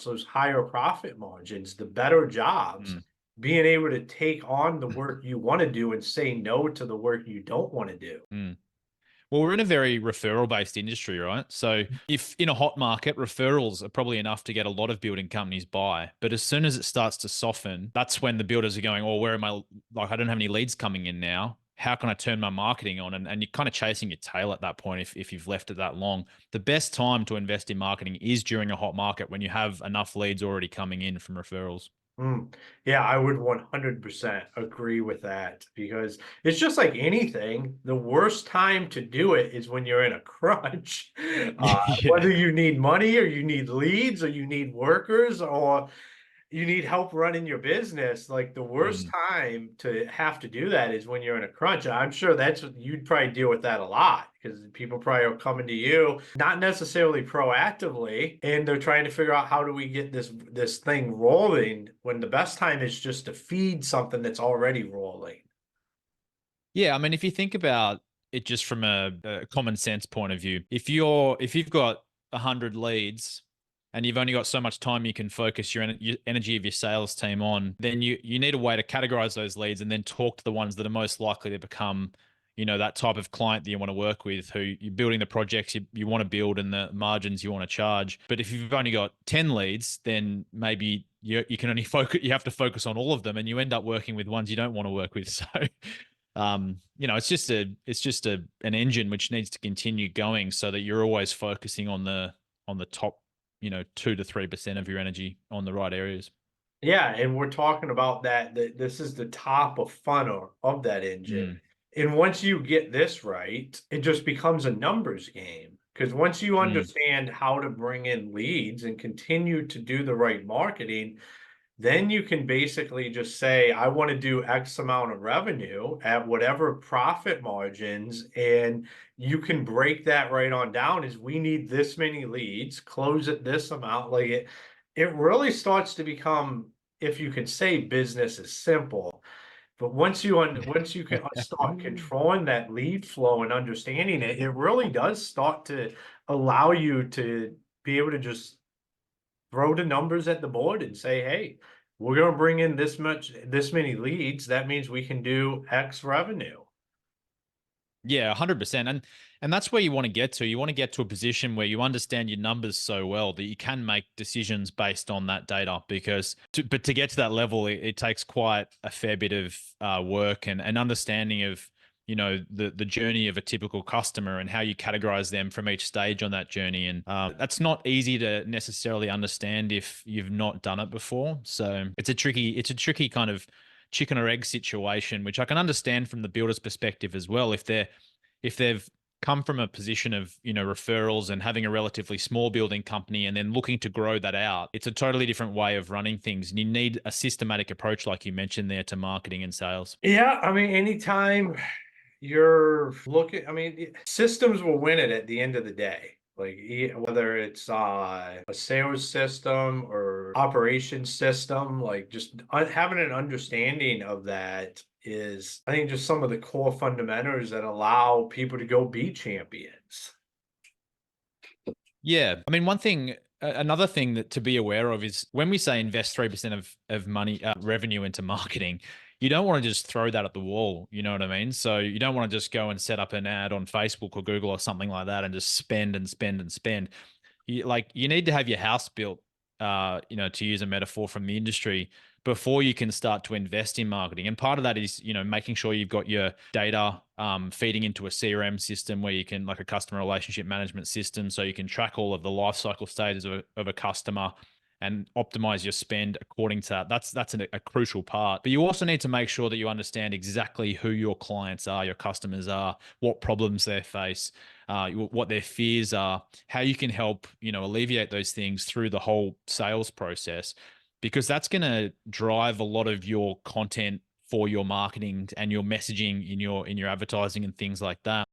those higher profit margins, the better jobs, Mm. being able to take on the work you want to do and say no to the work you don't want to do. Mm. Well, we're in a very referral based industry, right? So if in a hot market, referrals are probably enough to get a lot of building companies by. But as soon as it starts to soften, that's when the builders are going, oh, where am I? Like, I don't have any leads coming in now. How can I turn my marketing on? And you're kind of chasing your tail at that point if you've left it that long. The best time to invest in marketing is during a hot market when you have enough leads already coming in from referrals. Mm. Yeah, I would 100% agree with that because it's just like anything. The worst time to do it is when you're in a crunch. Yeah. Whether you need money or you need leads or you need workers or you need help running your business, like the worst Mm. time to have to do that is when you're in a crunch. I'm sure that's you'd probably deal with that a lot because people probably are coming to you not necessarily proactively, and they're trying to figure out how do we get this thing rolling when the best time is just to feed something that's already rolling. Yeah, I mean, if you think about it just from a common sense point of view, if you've got 100 leads and you've only got so much time you can focus your energy of your sales team on, then you need a way to categorize those leads and then talk to the ones that are most likely to become, that type of client that you want to work with, who you're building the projects you want to build and the margins you want to charge. But if you've only got 10 leads, then maybe you can only focus, you have to focus on all of them and you end up working with ones you don't want to work with. So it's just an engine which needs to continue going so that you're always focusing on the top, 2 to 3% of your energy on the right areas. Yeah, and we're talking about that this is the top of funnel of that engine. Mm, And once you get this right, it just becomes a numbers game. Because once you mm. understand how to bring in leads and continue to do the right marketing, then you can basically just say, I want to do X amount of revenue at whatever profit margins. And you can break that right on down as we need this many leads, close at this amount. Like it really starts to become, if you can say business is simple, but once you can start controlling that lead flow and understanding it, it really does start to allow you to be able to just throw the numbers at the board and say, hey, we're going to bring in this many leads. That means we can do X revenue. Yeah, 100%. And that's where you want to get to. You want to get to a position where you understand your numbers so well that you can make decisions based on that data. But to get to that level, it takes quite a fair bit of work and an understanding of the journey of a typical customer and how you categorize them from each stage on that journey. And that's not easy to necessarily understand if you've not done it before. So it's a tricky kind of chicken or egg situation, which I can understand from the builder's perspective as well. If they've come from a position of referrals and having a relatively small building company and then looking to grow that out, it's a totally different way of running things, and you need a systematic approach, like you mentioned there, to marketing and sales. Yeah, I mean, anytime you're looking, I mean, systems will win it at the end of the day. Like whether it's a sales system or operations system, like just having an understanding of that is, I think, just some of the core fundamentals that allow people to go be champions. Yeah, I mean, another thing that to be aware of is when we say invest 3% of money revenue into marketing, you don't want to just throw that at the wall. You know what I mean? So you don't want to just go and set up an ad on Facebook or Google or something like that and just spend and spend and spend. You need to have your house built, to use a metaphor from the industry, before you can start to invest in marketing. And part of that is, making sure you've got your data feeding into a CRM system where you can, like a customer relationship management system, so you can track all of the life cycle stages of a customer and optimize your spend according to that. That's a crucial part. But you also need to make sure that you understand exactly who your clients are, your customers are, what problems they face, what their fears are, how you can help, alleviate those things through the whole sales process, because that's going to drive a lot of your content for your marketing and your messaging in your advertising and things like that.